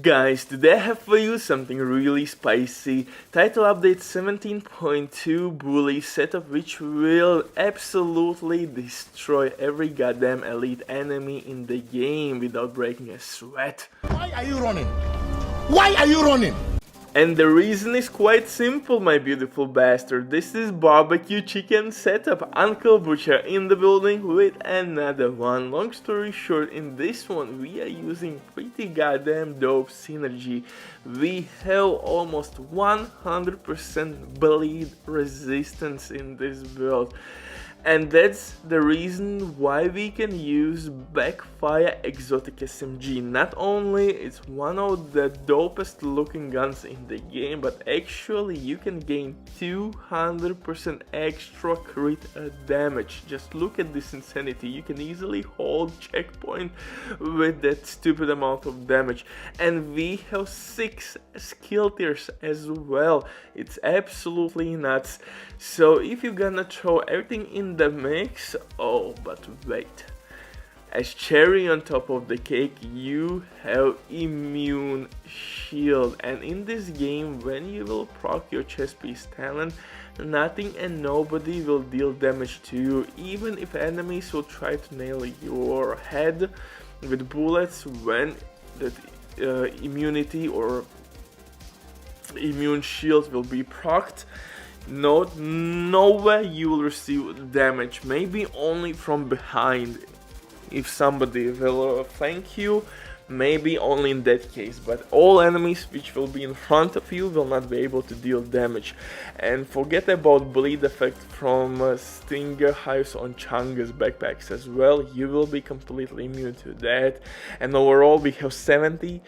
Guys, today I have for you something really spicy. Title update 17.2 bully setup, which will absolutely destroy every goddamn elite enemy in the game without breaking a sweat. Why are you running? Why are you running? And the reason is quite simple, my beautiful bastard. This is barbecue chicken setup. Uncle Butcher in the building with another one. Long story short, in this one we are using pretty goddamn dope synergy. We have almost 100% bleed resistance in this build. And that's the reason why we can use BACKFIRE exotic SMG. Not only it's one of the dopest looking guns in the game, but actually you can gain 200% extra crit damage. Just look at this insanity. You can easily hold checkpoint with that stupid amount of damage. And we have 6 skill tiers as well. It's absolutely nuts. So if you're gonna throw everything in the mix, oh, but wait, as cherry on top of the cake, you have immune shield. And in this game, when you will proc your chest piece talent, nothing and nobody will deal damage to you, even if enemies will try to nail your head with bullets. When that immunity or immune shield will be procced, nowhere you will receive damage, maybe only from behind if somebody will flank you, maybe only in that case, but all enemies which will be in front of you will not be able to deal damage. And forget about bleed effect from stinger hives on Chang's backpacks as well. You will be completely immune to that. And overall we have 70%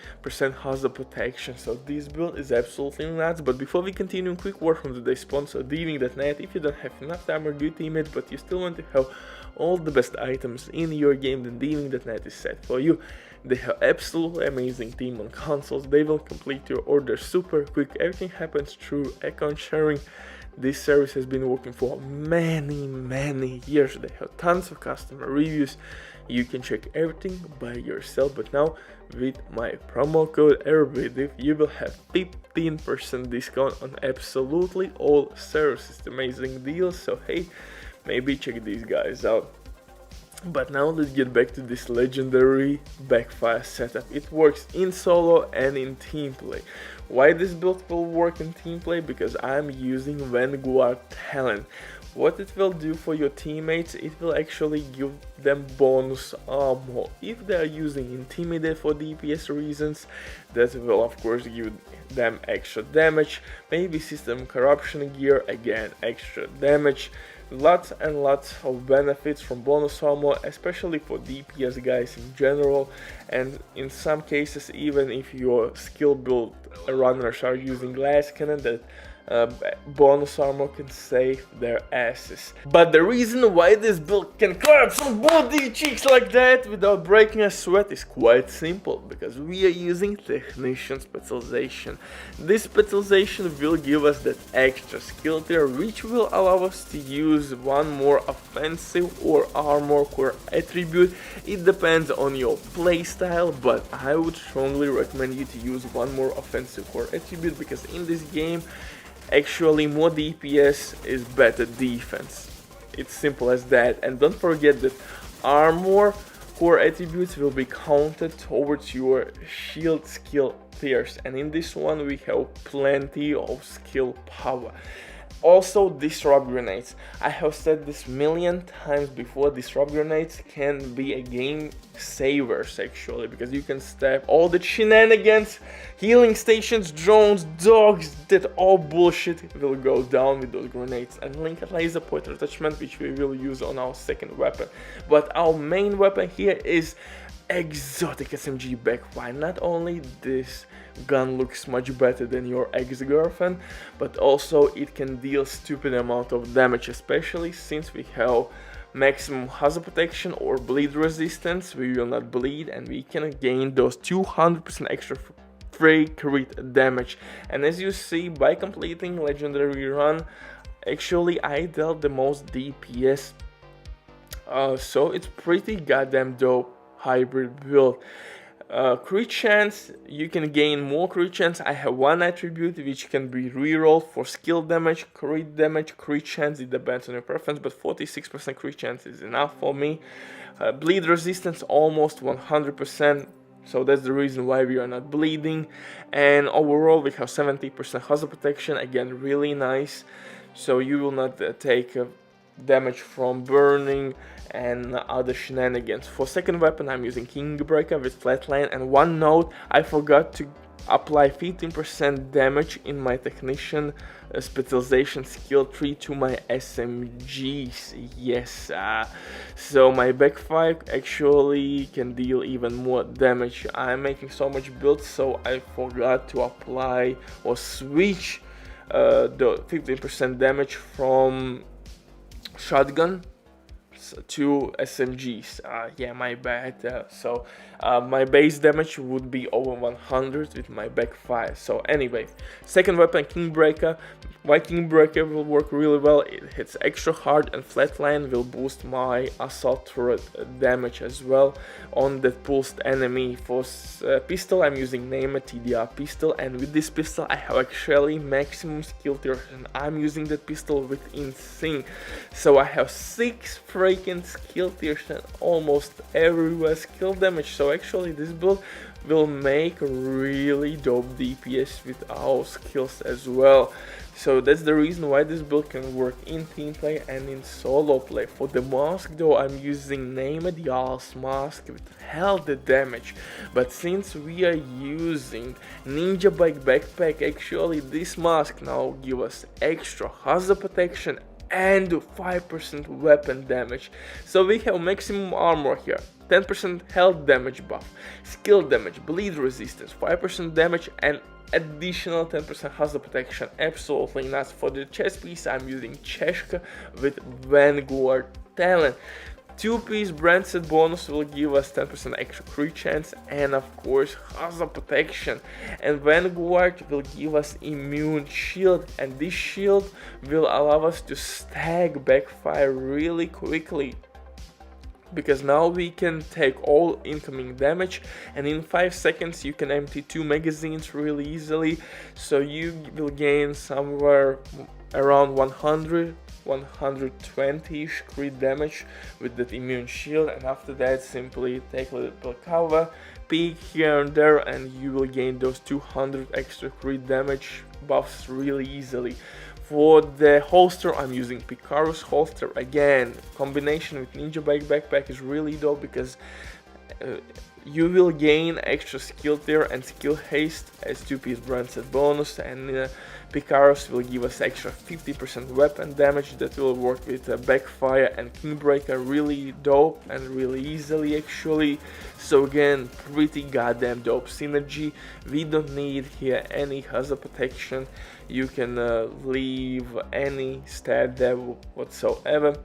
hazard protection, so this build is absolutely nuts. But before we continue, quick word from today's sponsor, DMG.net. If you don't have enough time or good teammates, but you still want to have all the best items in your game, then DMG.net is set for you. They have absolutely amazing team on consoles. They will complete your order super quick. Everything happens through account sharing. This service has been working for many years. They have tons of customer reviews. You can check everything by yourself, but now with my promo code ERBIDIF you will have 15% discount on absolutely all services. Amazing deal, so hey, maybe check these guys out. But now let's get back to this legendary BACKFIRE setup. It works in solo and in team play. Why this build will work in team play? Because I'm using Vanguard talent. What it will do for your teammates, it will actually give them bonus armor. If they are using Intimidate for DPS reasons, that will of course give them extra damage. Maybe system corruption gear, again extra damage. Lots and lots of benefits from bonus armor, especially for DPS guys in general, and in some cases even if your skill build runners are using glass cannon, that bonus armor can save their asses. But the reason why this build can clap some booty cheeks like that without breaking a sweat is quite simple, because we are using technician specialization. This specialization will give us that extra skill tier, which will allow us to use one more offensive or armor core attribute. It depends on your playstyle, but I would strongly recommend you to use one more offensive core attribute, because in this game actually more DPS is better defense. It's simple as that. And don't forget that armor core attributes will be counted towards your shield skill tiers, and in this one we have plenty of skill power. Also, disrupt grenades. I have said this million times before, disrupt grenades can be a game savers actually, because you can stab all the shenanigans, healing stations, drones, dogs, that all bullshit will go down with those grenades. And linked laser pointer attachment, which we will use on our second weapon. But our main weapon here is exotic SMG BACKFIRE. Not only this gun looks much better than your ex-girlfriend, but also it can deal stupid amount of damage, especially since we have maximum hazard protection or bleed resistance. We will not bleed, and we can gain those 200% extra free crit damage. And as you see, by completing legendary run, actually I dealt the most DPS, so it's pretty goddamn dope hybrid build. Crit chance, you can gain more crit chance. I have one attribute which can be rerolled for skill damage, crit chance, it depends on your preference, but 46% crit chance is enough for me. Bleed resistance almost 100%, so that's the reason why we are not bleeding. And overall we have 70% hazard protection, again really nice, so you will not take damage from burning and other shenanigans. For second weapon I'm using Kingbreaker with flatline, and one note, I forgot to apply 15% damage in my technician specialization skill tree to my SMGs. Yes, so my backfire actually can deal even more damage. I'm making so much builds, so I forgot to apply or switch the 15% damage from shotgun to SMGs. Yeah, my bad. So my base damage would be over 100 with my backfire. So anyway, second weapon, Kingbreaker. Why Kingbreaker will work really well? It hits extra hard, and flatline will boost my assault turret damage as well on that pulsed enemy. For pistol I'm using Name a TDR pistol, and with this pistol I have actually maximum skill tier, and I'm using that pistol with insane. So I have 6 freaking skill tiers and almost everywhere skill damage. So actually this build will make really dope DPS with our skills as well. So that's the reason why this build can work in team play and in solo play. For the mask though, I'm using Name the Owl's mask with hell the damage, but since we are using Ninja Bike backpack, actually this mask now give us extra hazard protection and 5% weapon damage. So we have maximum armor here, 10% health damage buff, skill damage, bleed resistance, 5% damage, and additional 10% hazard protection. Absolutely nuts. For the chest piece I'm using Cheshka with Vanguard talent. 2-piece brand set bonus will give us 10% extra crit chance and of course hazard protection, and Vanguard will give us immune shield, and this shield will allow us to stack backfire really quickly, because now we can take all incoming damage, and in 5 seconds you can empty 2 magazines really easily. So you will gain somewhere around 120-ish crit damage with that immune shield, and after that simply take a little cover, peek here and there, and you will gain those 200 extra crit damage buffs really easily. For the holster I'm using Picaro's holster. Again, combination with Ninja Bike backpack is really dope, because you will gain extra skill tier and skill haste as 2-piece brand set bonus, and Picaros will give us extra 50% weapon damage that will work with backfire and Kingbreaker really dope and really easily actually. So again, pretty goddamn dope synergy. We don't need here any hazard protection. You can leave any stat there whatsoever.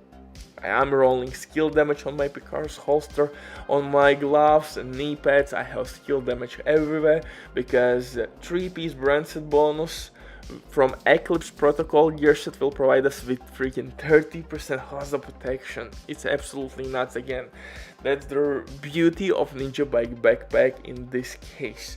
I'm rolling skill damage on my Picaro's holster. On my gloves and knee pads I have skill damage everywhere, because 3-piece brand set bonus from Eclipse Protocol gear set will provide us with freaking 30% hazard protection. It's absolutely nuts. Again, that's the beauty of Ninja Bike backpack in this case.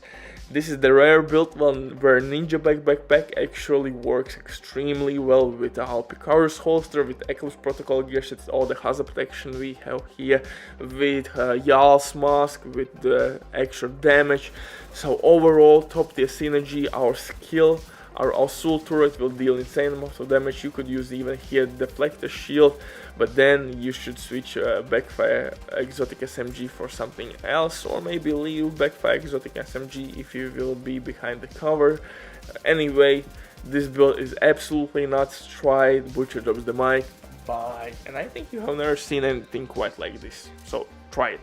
This is the rare build one where Ninja Bike backpack actually works extremely well with our Picaro's holster, with Eclipse Protocol gear sets, all the hazard protection we have here, with Yal's mask, with the extra damage. So overall, top tier synergy. Our skill, our assault turret will deal insane amount of damage. You could use even here deflector shield, but then you should switch backfire exotic SMG for something else, or maybe leave backfire exotic SMG if you will be behind the cover. Anyway, this build is absolutely nuts. Try it. Butcher drops the mic. Bye. And I think you have never seen anything quite like this, so try it.